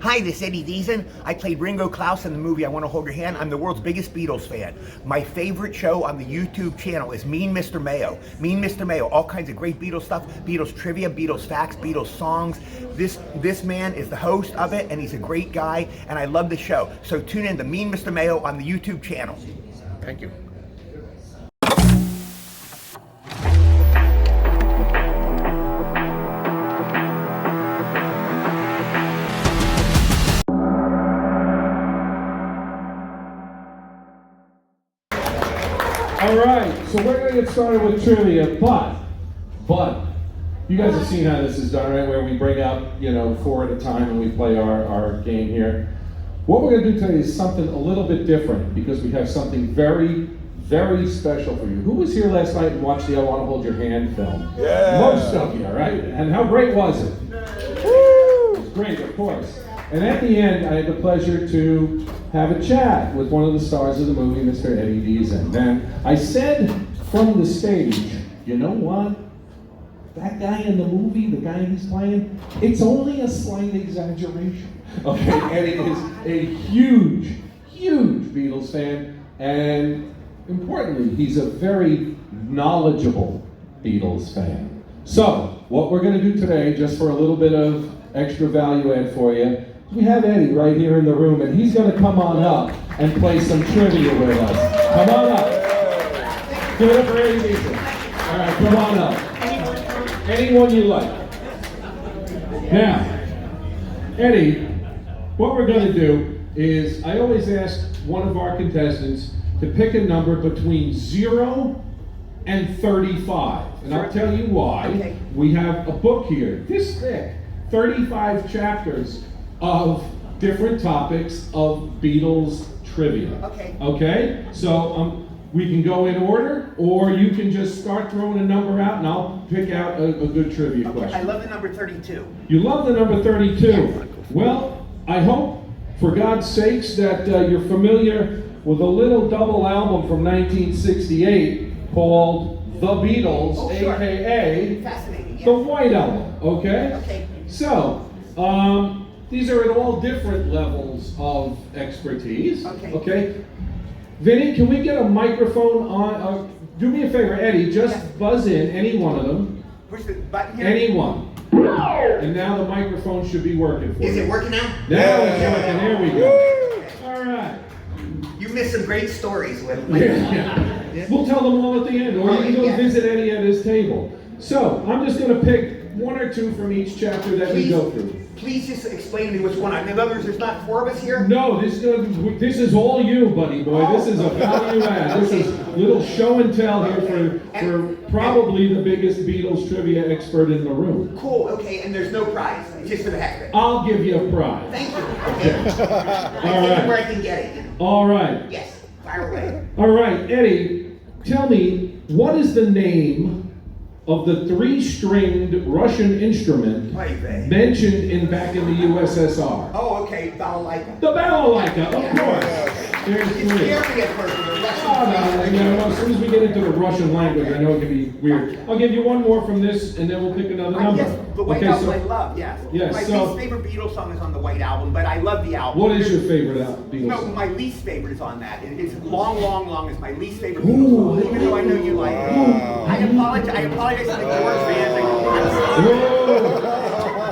Hi, this is Eddie Deezen. I played Ringo Klaus in the movie I Want to Hold Your Hand. I'm the world's biggest Beatles fan. My favorite show on the YouTube channel is Mean Mr. Mayo. Mean Mr. Mayo, all kinds of great Beatles stuff, Beatles trivia, Beatles facts, Beatles songs. This man is the host of it, and he's a great guy, and I love the show. So tune in to Mean Mr. Mayo on the YouTube channel. Thank you. All right, so we're going to get started with trivia, but you guys have seen how this is done, right? Where we bring up, 4 at a time and we play our game here. What we're going to do today is something a little bit different because we have something very, very special for you. Who was here last night and watched the I Want to Hold Your Hand film? Yeah. Most of you, right? And how great was it? Woo! It was great, of course. And at the end, I had the pleasure to have a chat with one of the stars of the movie, Mr. Eddie Deezen. And I said from the stage, you know what? That guy in the movie, the guy he's playing, it's only a slight exaggeration. Okay, Eddie is a huge, huge Beatles fan, and importantly, he's a very knowledgeable Beatles fan. So, what we're going to do today, just for a little bit of extra value add for you, we have Eddie right here in the room, and he's going to come on up and play some trivia with us. Come on up. Give it up for Eddie Deezen. All right, come on up. Anyone you like. Now, Eddie, what we're going to do is, I always ask one of our contestants to pick a number between 0 and 35. And I'll tell you why. Okay. We have a book here, this thick, 35 chapters of different topics of Beatles trivia. Okay. Okay? So we can go in order, or you can just start throwing a number out and I'll pick out a good trivia Okay, question. I love the number 32. You love the number 32. Well, I hope, for God's sakes, that you're familiar with a little double album from 1968 called The Beatles, Oh, sure. a.k.a. Fascinating, The yes. White Album, okay? Okay. So, these are at all different levels of expertise, Okay. Vinny, can we get a microphone on? Do me a favor, Eddie, just Yes. buzz in any one of them. Push the button here. Anyone. And now the microphone should be working for you. Is it working now? Now it's working. There we go. All right. You missed some great stories with Yeah. We'll tell them all at the end, or you can go Yeah. visit Eddie at his table. So, I'm just going to pick 1 or 2 from each chapter that we go through. Please just explain to me which one. In other words, there's not 4 of us here? No, this is all you, buddy boy. This is a value add. This is a little show and tell here for probably the biggest Beatles trivia expert in the room. Cool, okay, and there's no prize, just for the heck of it. I'll give you a prize. Thank you. Okay. All right. Where I can get it. All right. Yes, fire away. All right, Eddie, tell me, what is the name of the 3-stringed Russian instrument mentioned back in the USSR? Oh, okay, balalaika. The balalaika, of course. There's It's 3. scary at first, the Oh, Russian no, as soon as we get into the Russian language, I know it can be weird. I'll give you one more from this, and then we'll pick another number. Yes, the White Okay, Album so I love, yes. Yes, My so- least favorite Beatles song is on the White Album, but I love the album. what is your favorite Beatles No, song? my least favorite is on that. It's Long, Long, Long is my least favorite Ooh. Beatles song, even though I know you like it. I apologize to the George fans. I'm sorry. Whoa!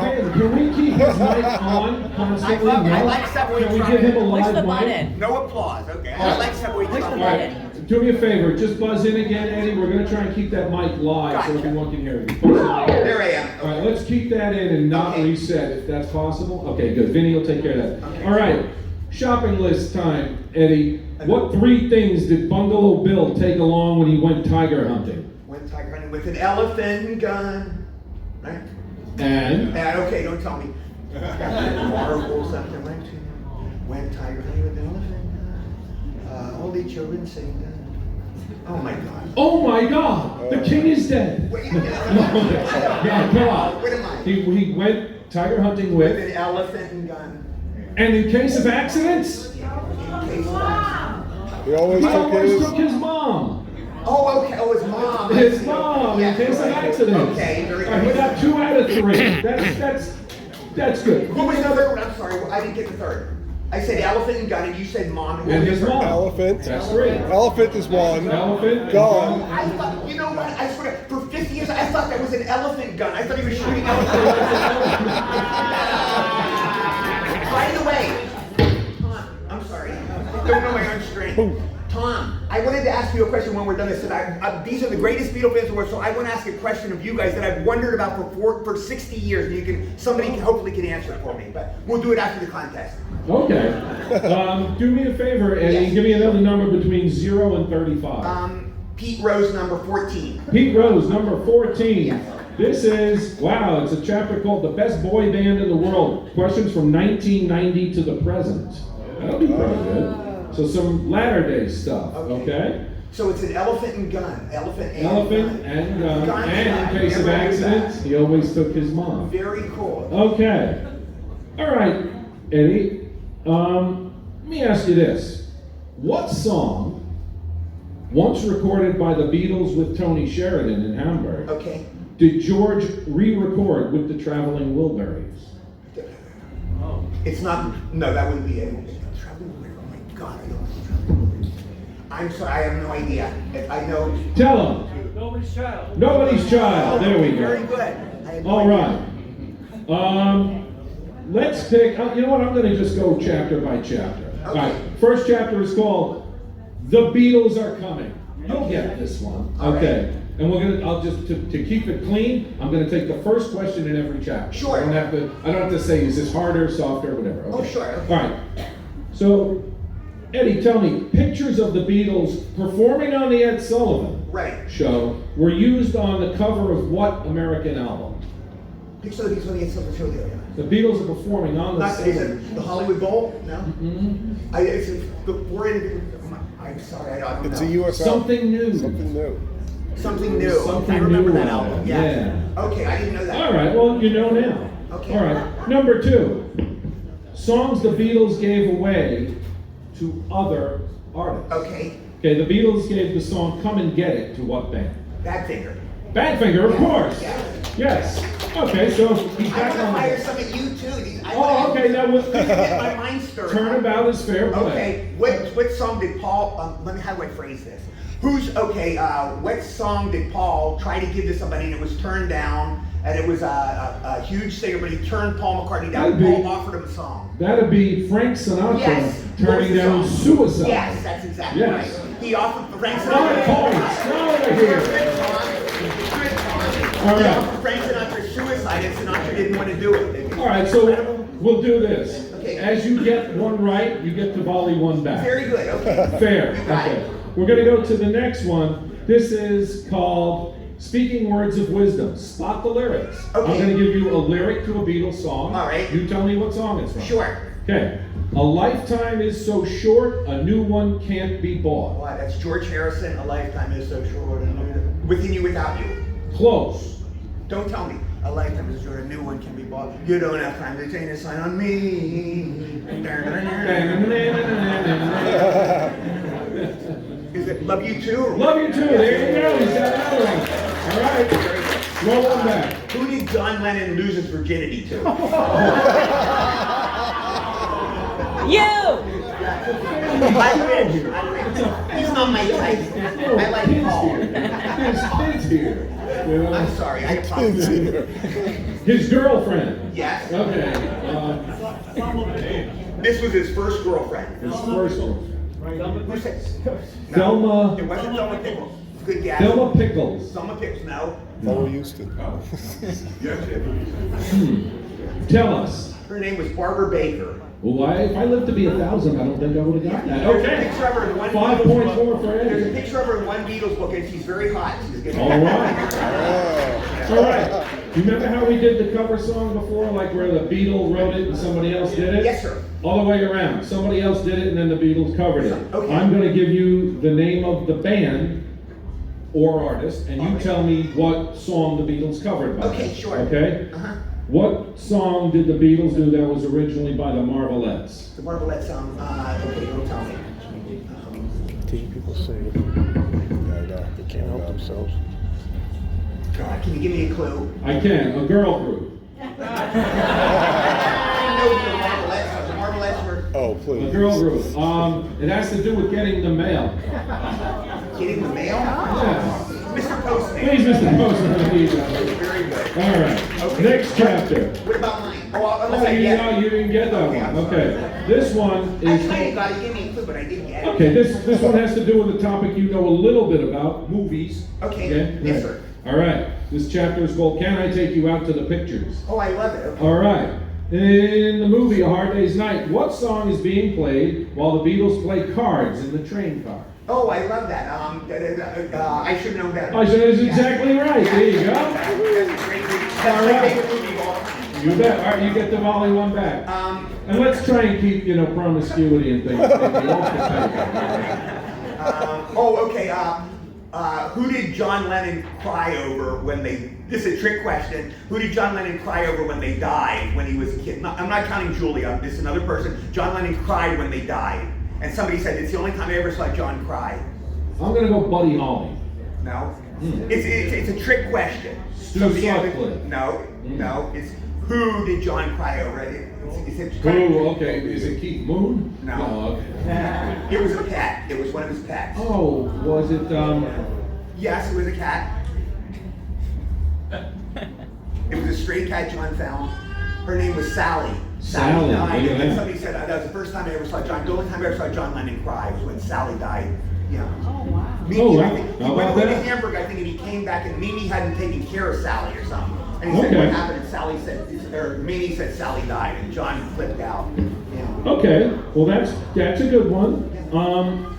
Ben, can we keep his mic on constantly? I No? like Subway Can we Trucker. give him a Push live the mic? button. No applause, okay? I like Subway Push the Trucker. All right, do me a favor, just buzz in again, Eddie. We're going to try and keep that mic live so Gotcha. everyone can hear you. Buzz in. There I am. All right, let's keep that in and not Okay. reset if that's possible. Okay, good. Vinny will take care of that. Okay. All right, shopping list time, Eddie. What 3 things did Bungalow Bill take along when he went tiger hunting? Went tiger hunting with an elephant gun. Right? And? Okay, don't tell me. Marvel something. Went tiger hunting with an elephant gun. All the children sing that. Oh my God. Oh my God! The king is dead. Wait, Yeah, come on. What am I? He went tiger hunting With with, an elephant gun. and in case of accidents, In case of He always he took always his. took his mom. Oh, okay. Oh, his mom. His mom, in case of accidents. Okay, very All right, he good. got 2 out of 3. That's good. What was the other one? I'm sorry. I didn't get the third. I said elephant and gun, and you said mom. And his mom. Elephant. That's three. Elephant is one. Elephant. Gun. I thought, you know what? I swear, for 50 years, I thought that was an elephant gun. I thought he was shooting elephants. By the way, Tom, I'm sorry. Don't know my own strength. Tom, I wanted to ask you a question when we're done. I said, these are the greatest Beatle fans in the world, so I want to ask a question of you guys that I've wondered about for 60 years, and somebody hopefully can answer it for me, but we'll do it after the contest. Okay. Do me a favor, Eddie. Yes. Give me another number between 0 and 35. Pete Rose, number 14. Pete Rose, number 14. Yes. This is, wow, it's a chapter called The Best Boy Band in the World. Questions from 1990 to the present. That'll be pretty good. So some latter day stuff, okay? So it's an elephant and gun. Elephant and gun. Gun. And in case of accidents, he always took his mom. Very cool. Okay. All right, Eddie. Let me ask you this. What song, once recorded by the Beatles with Tony Sheridan in Hamburg, Okay. did George re-record with the Traveling Wilburys? It's not, no, that wouldn't be it. Oh my God, I don't know. I'm sorry, I have no idea. If I know. Tell them. Nobody's Child. Nobody's Child. There we Very go. good. I have no All idea. right. Let's pick, you know what, I'm going to just go chapter by chapter. All right, first chapter is called The Beatles Are Coming. You'll get this one. Okay. And we're gonna, I'll just, to keep it clean, I'm gonna take the first question in every chapter. Sure. I don't have to say, is this harder, softer, whatever. Okay. Oh, sure. Okay. All right. So, Eddie, tell me, pictures of the Beatles performing on the Ed Sullivan Right. show were used on the cover of what American album? Picture the Beatles on the inside of the show the other night. The Beatles are performing on the Not, is same. it the Hollywood Bowl? No? Mm-hmm. It's before it, I'm sorry, I don't know. It's a U.S. Something new. Something new. Something new. Something I remember new that on album. it. Yeah. Okay, I didn't know that. All right, well, you know now. Okay. All right, number 2. Songs the Beatles gave away to other artists. Okay. Okay, the Beatles gave the song Come and Get It to what band? Badfinger. Badfinger, of course. Yeah. Yes. Okay, so he's I back want to on fire the... some at you too. Oh, okay, that was... Get my mind stirred. Turnabout is fair play. Okay, what song did Paul, how do I phrase this? What song did Paul try to give to somebody and it was turned down, and it was a huge singer, but he turned Paul McCartney down, and Paul offered him a song. That'd be Frank Sinatra Yes. turning down Song? Suicide. Yes, that's exactly Yes. right. He offered Frank 9 Sinatra. points, now over here. All He right. offered Frank Sinatra Suicide, and Sinatra didn't want to do it. All right, so we'll do this. Okay. As you get one right, you get to volley one back. Very good, okay. Fair. You got Okay. it. We're going to go to the next one. This is called Speaking Words of Wisdom. Spot the lyrics. Okay. I'm going to give you a lyric to a Beatles song. All right. You tell me what song it's from. Sure. Okay. A lifetime is so short, a new one can't be bought. Wow, that's George Harrison, A Lifetime is so short, and Within You Without You. Close. Don't tell me. A lifetime is short, a new one can be bought. You don't have time to change a sign on me. Is it Love You Too? Or Love you too. There you go. He's got another one. All right. Roll one back. Who did John Lennon lose his virginity to? You! I win. He's not my type. I like Paul. His kids here. You know? I'm sorry, I apologize. His girlfriend. Yes. Okay. This was his first girlfriend. His first girlfriend. Who said? Thelma. It wasn't Thelma Pickles. Good guess. Thelma Pickles. Thelma Pickles, no. Paul Houston. Tell us. Her name was Barbara Baker. Well, if I lived to be 1,000, I don't think I would have got that. There's a Okay. picture of her in one 5 Beatles points book. more for There's a Eddie. picture of her in one Beatles book, and she's very hot. She's getting All right. All right. You remember how we did the cover song before, like where the Beatles wrote it and somebody else did it? Yes, sir. All the way around. Somebody else did it and then the Beatles covered it. Okay. I'm going to give you the name of the band or artist, and you All right. tell me what song the Beatles covered by. Okay, sure. Okay? Uh-huh. What song did the Beatles do that was originally by the Marvelettes? The Marvelette song. Okay, don't tell me. People say they can't help themselves. God, can you give me a clue? I can. A girl group. I know the Marvelettes. please. A girl group. It has to do with getting the mail. Getting the mail? Yeah. Mr. Postman. Please, Mr. Postman. Very good. All right. Okay. Next chapter. What about mine? Oh, unless Oh, I get it. you didn't get that Okay, one. I'm Okay. This one I is. kind of got it. Give me a clue, but I didn't get it. Okay, this one has to do with a topic you know a little bit about, movies. Okay. Yes, sir. All right. This chapter is called "Can I Take You Out to the Pictures?" Oh, I love it. Okay. All right. In the movie A Hard Day's Night, what song is being played while the Beatles play cards in the train car? Oh, I love that. I should know better. I said that's exactly right. There you go. That's a great movie. That's All my right. favorite movie of all time. You bet. All right, you get the volley one back. And let's try and keep, promiscuity and things. Okay. Who did John Lennon cry over when they? This is a trick question. Who did John Lennon cry over when they died when he was a kid? I'm not counting Julie. This is another person. John Lennon cried when they died, and somebody said it's the only time I ever saw John cry. I'm gonna go Buddy Holly. No, it's a trick question. Stu Somebody had to- Sutcliffe. No. It's who did John cry over? It's Oh, okay. Is it Keith Moon? No. Okay. It was a pet. It was one of his pets. Oh, was it? Yes, it was a cat. It was a stray cat John found. Her name was Sally. Sally, died. look at And then that. somebody said that was the first time I ever saw John. The only time I ever saw John Lennon cry was when Sally died. Yeah. Oh, wow. Mimi, Oh, wow. I think, he How went about away to that? Hamburg, I think, and he came back, and Mimi hadn't taken care of Sally or something. And he said, Okay. what happened? And Sally said, or Mimi said Sally died, and John flipped out. Yeah. Okay. Well, that's a good one.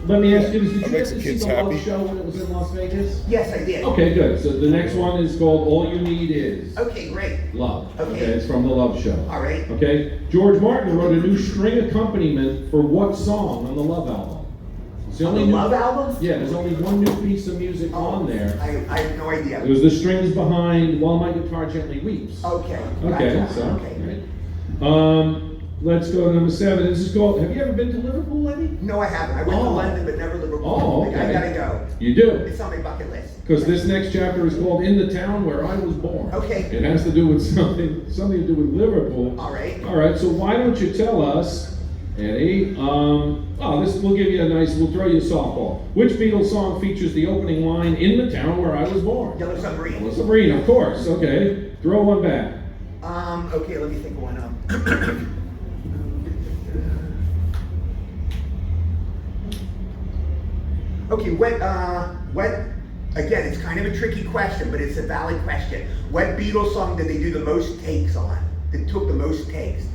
Let me ask you this: Did you That get makes to the see kids the Love happy. Show when it was in Las Vegas? Yes, I did. Okay, good. So the next one is called "All You Need Is Okay, great. Love." Okay. It's from the Love Show. All right. Okay. George Martin wrote a new string accompaniment for what song on the Love album? It's the On the only new- Love album? Yeah, there's only one new piece of music on there. I have no idea. It was the strings behind "While My Guitar Gently Weeps." Okay. Okay, Gotcha. so Okay. right. Let's go to number 7. This is called. Have you ever been to Liverpool, Eddie? No, I haven't. I went to Oh. London, but never Liverpool. Oh, okay. I gotta go. You do. It's on my bucket list. Because this next chapter is called "In the Town Where I Was Born." Okay. It has to do with something to do with Liverpool. All right. All right. So why don't you tell us, Eddie? We'll give you we'll throw you a softball. Which Beatles song features the opening line "In the Town Where I Was Born"? Yellow Submarine. Well, Sabrina, of course. Okay. Throw one back. Okay, let me think of one up. Okay, again, it's kind of a tricky question, but it's a valid question. What Beatles song did they do the most takes on? That took the most takes?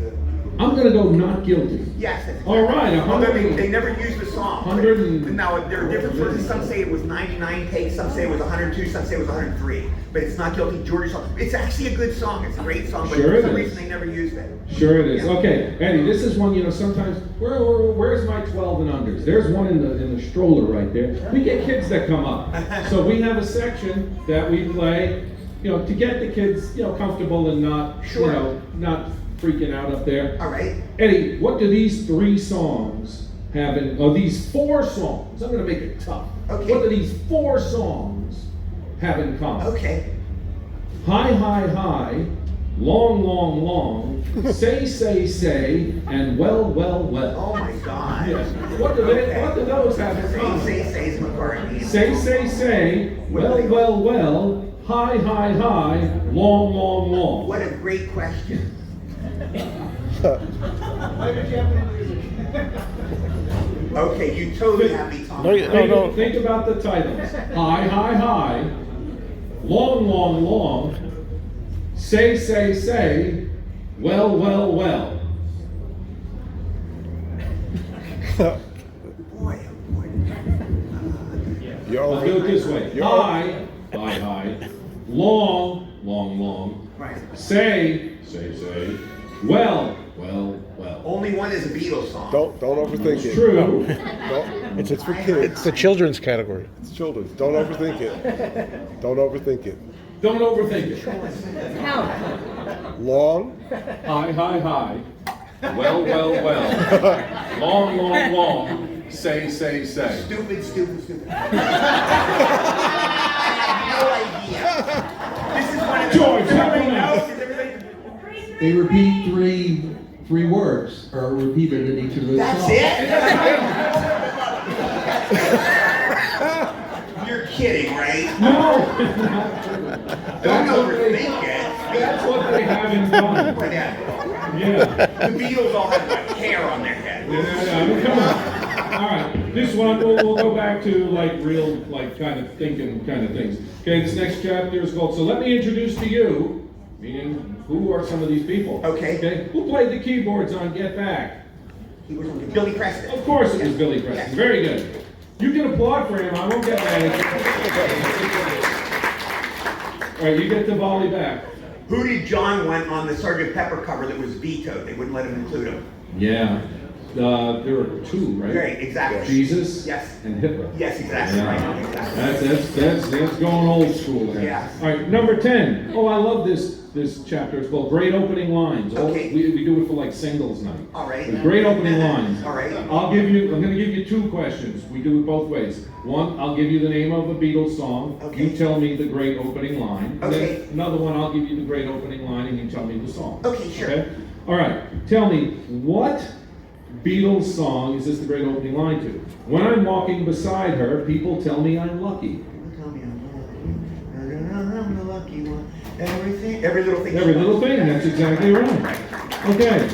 I'm gonna go "Not Guilty." Yes. That's All right, Although 100 they never used the song. 100 and- Now, there are different sources. Some say it was 99 takes, some say it was 102, some say it was 103. But it's Not Guilty, George's song. It's actually a good song. It's a great song, but Sure for it some is. reason they never used it. Sure it is. Yeah. Okay, Eddie, this is one, sometimes, where's my 12 and unders? There's one in the stroller right there. We get kids that come up. So we have a section that we play, to get the kids, comfortable and not, Sure. not freaking out up there. All right. Eddie, what do these 3 songs have these 4 songs? I'm gonna make it tough. Okay. What do these 4 songs have in common? Okay. High, high, high, long, long, long, say, and well, well, well. Oh my God. Yes. What do those have in common? Say, McCartney. Say, well, well, well, high, high, high, long, long, long. What a great question. Okay, you totally have me talking. No. Think about the titles. High, high, high, long, long, long, say, well, well, well. Boy, oh boy. I'll do it this way. High, long, long, long, Right. say, well, well, well. Only one is a Beatles song. Don't overthink it. True. It's for It's kids. the children's category. It's children. Don't overthink it. Don't overthink it. Don't overthink it. Long. High, well, well, well. Long, long, long, say. Stupid. I have no idea. This is one of the George, help me everybody out. knows, 'cause everybody- They repeat 3 3 words are repeated in each of those That's songs. it? You're kidding, right? No! Don't overthink it. That's what they have in common. Whatever. Yeah. The Beatles all had like hair on their head. I mean, come on. All right, this one we'll go back to like real, like kind of thinking kind of things. Okay, this next chapter is called. So let me introduce to you, meaning who are some of these people? Okay. Okay. Who played the keyboards on Get Back? He was Billy Preston. Of course, it was Billy Preston. Yes. Very good. You can applaud for him. I won't get mad at you. All right, you get the volley back. Who did John want on the Sgt. Pepper cover that was vetoed? They wouldn't let him include him. Yeah. There were 2, right? Right, exactly. Jesus. Yes. And Hitler. Yes, exactly. Yeah. Right. Exactly. That's going old school there. Yes. All right, number 10. Oh, I love this chapter. It's called Great Opening Lines. Okay. We do it for like singles night. All right. With great opening lines. All right. I'm going to give you 2 questions. We do it both ways. One, I'll give you the name of a Beatles song. Okay. You tell me the great opening line. And Okay. then another one, I'll give you the great opening line, and you tell me the song. Okay, sure. Okay. All right. Tell me what Beatles song is this the great opening line to? When I'm walking beside her, people tell me I'm lucky. Tell me I'm the lucky one. Every little thing. Every little thing, that's exactly right. Okay.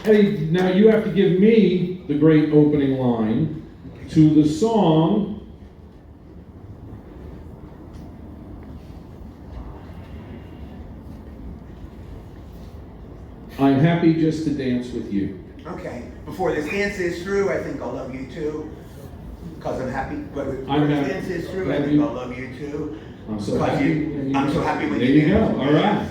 Eddie, now you have to give me the great opening line to the song I'm Happy Just to Dance with You. Okay. Before this dance is through, I think I'll love you too. Cause I'm happy. Before I'm this happy. dance is through, I Happy. think I'll love you too. I'm so 'Cause happy. I'm so happy when There you you go. dance. All right.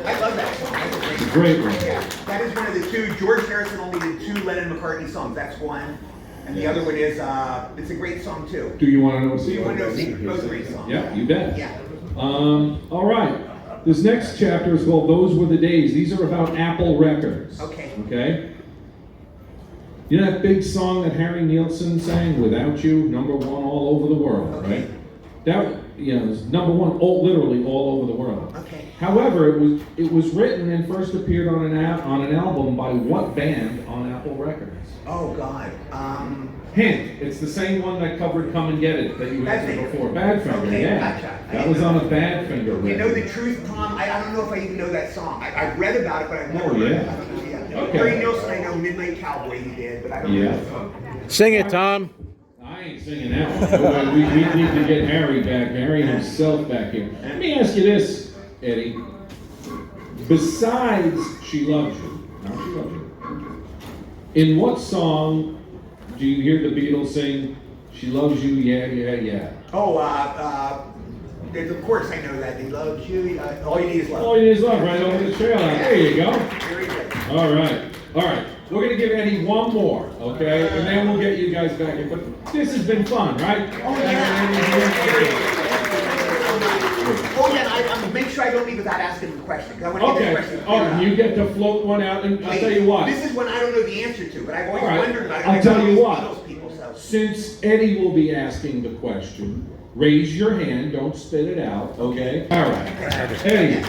I love that song. That's a Great one. Yeah, that is one of the 2. George Harrison only did 2 Lennon McCartney songs. That's one. And the other one is, it's a great song too. Do you want to know? So you want to know both great songs? Yeah, you bet. Yeah. All right. This next chapter is called Those Were the Days. These are about Apple Records. Okay. Okay? You know that big song that Harry Nilsson sang, Without You, #1 all over the world, Okay. right? That, is #1 literally all over the world. Okay. However, it was written and first appeared on an album by what band on Apple Records? Oh God. Hint, it's the same one that covered Come and Get It that you answered Badfinger. before. Badfinger, Okay, yeah. gotcha. That was on a Badfinger record. You know the truth, Tom? I don't know if I even know that song. I've read about it, but I've never Oh, heard yeah. it. I don't know, yeah. Okay. Harry Nilsson, I know Midnight Cowboy he did, but I don't know Yeah. the song. Sing it, Tom. I ain't singing that one. We need to get Harry back, Harry himself back here. Let me ask you this, Eddie. Besides She Loves You, now She Loves You, in what song do you hear the Beatles sing, She Loves You, yeah, yeah, yeah? Oh, of course I know that. They love you. All you need is love. All you need is love, right over the trail. There you go. Very good. All right. We're going to give Eddie one more, okay? And then we'll get you guys back in. But this has been fun, right? Oh, yeah, I'm make sure I don't leave without asking the question. 'Cause I want to get the Okay. question. Oh, you get to float one out, and I'll tell you what. This is one I don't know the answer to, but I've always All right. wondered about it. I'll tell you what. Beatles people, so. Since Eddie will be asking the question, raise your hand, don't spit it out, okay? All right. Eddie,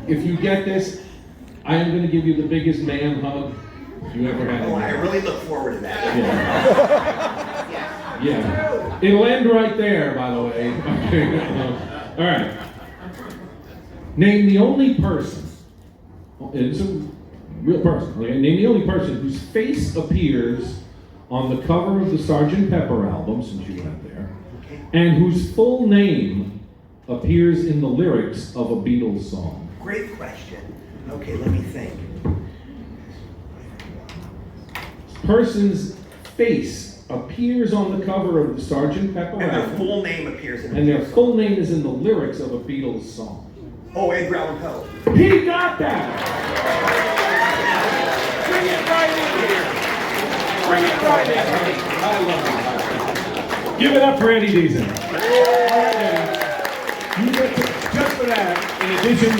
if you get this, I am going to give you the biggest man hug you ever had. Oh, I really look forward to that. Yeah. Yeah. Yeah. It'll end right there, by the way. Okay. All right. Name the only person, it's a real person, okay? Name the only person whose face appears on the cover of the Sgt. Pepper album, since you went there, and whose full name appears in the lyrics of a Beatles song. Great question. Okay, let me think. Person's face appears on the cover of the Sgt. Pepper And their album, full name appears in and their the full name is in the lyrics of a Beatles song. Oh, Edgar Allan Poe. He got that! Bring it right in here. Bring it right in. Give it up for Eddie Deezen. You get to, just for that, in addition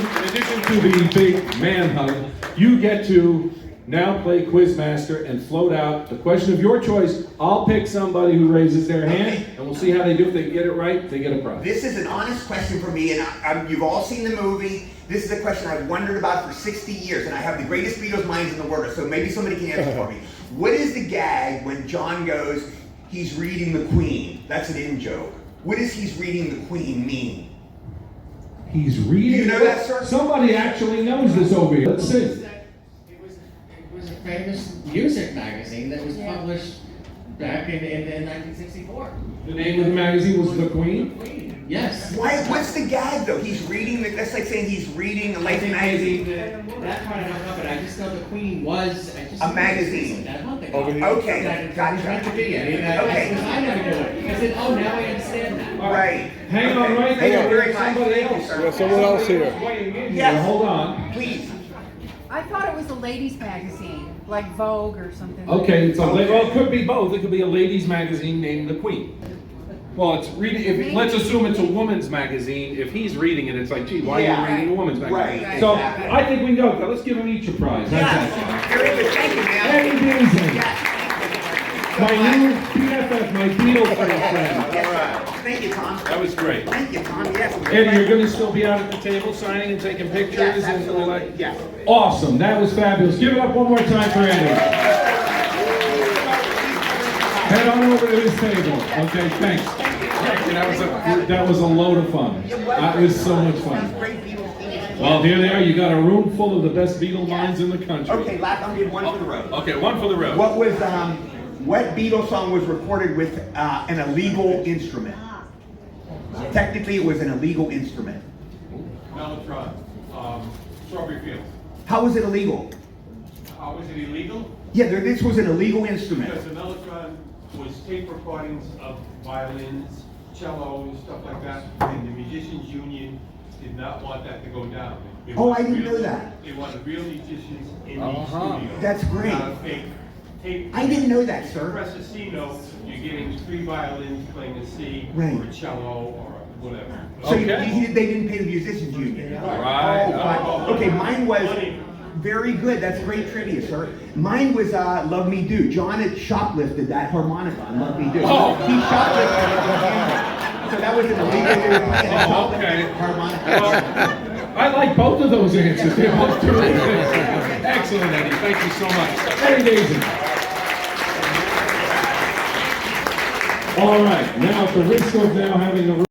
to the big man hug, you get to now play Quizmaster and float out the question of your choice. I'll pick somebody who raises their hand, and we'll see how they do. If they get it right, they get a prize. This is an honest question for me, and you've all seen the movie. This is a question I've wondered about for 60 years, and I have the greatest Beatles minds in the world, so maybe somebody can answer for me. What is the gag when John goes, he's reading the Queen? That's an in-joke. What does he's reading the Queen mean? He's reading. Do you know that, sir? Somebody actually knows this over here. Let's see. It was a famous music magazine that was published back in 1964. The name of the magazine was The Queen? Queen. Yes. Why? What's the gag though? He's reading. That's like saying he's reading a Life magazine. That part I don't know, but I just know the Queen was A magazine. That month ago. Over here. Okay, That gotcha. was meant to be. I mean, Okay. I never knew it. I said, oh, now I understand that. Right. Hang on right Thank there. you very much. Somebody Thank you, else. sir. We have someone else here. Weighing in Yes. here. Hold on. Please. I thought it was a ladies' magazine, like Vogue or something. Okay, it's well, it could be both. It could be a ladies' magazine named The Queen. Well, it's reading. Let's assume it's a woman's magazine. If he's reading it, it's like, gee, why Yeah. are you reading a woman's magazine? Right, So exactly. I think we know that. Let's give them each a prize. How's that? Yes. Very good. Thank you, man. Eddie Deezen, Yes. my new BFF, my Beatles friend. Yes, sir. Thank you, Tom. That was great. Thank you, Tom. Yes. Eddie, you're going to still be out at the table signing and taking pictures Yes, and absolutely. like. Yes. Awesome. That was fabulous. Give it up one more time for Eddie. Head on over to his table. Okay, thanks. Thank you. That was a load of fun. It was so much fun. Great Beatles things. Well, here they are. You got a room full of the best Beatle minds in the country. Okay, last I'm getting one for the road. Okay, one for the road. What Beatles song was recorded with an illegal instrument? Technically, it was an illegal instrument. Mellotron, Strawberry Fields. How was it illegal? How was it illegal? Yeah, this was an illegal instrument. Because the Mellotron was tape recordings of violins, cellos, stuff like that, and the Musicians Union did not want that to go down. They Oh, I wanted didn't real- know that. They wanted real musicians in the studio. That's great. Not a fake tape. I didn't know that, If sir. you press a C note, you're getting 3 violins playing a C, Right. or a cello, or whatever. So Okay. they didn't pay the musicians union. Right. Oh, fine. Okay, mine was very good. That's great trivia, sir. Mine was Love Me Do. John had shoplifted that harmonica on Love Me Do. Oh. He shoplifted it. So that was an illegal Oh, okay. harmonica. I like both of those answers. They're both terrific. Excellent, Eddie. Thank you so much. Eddie Deezen. All right. Now, at the risk of now having a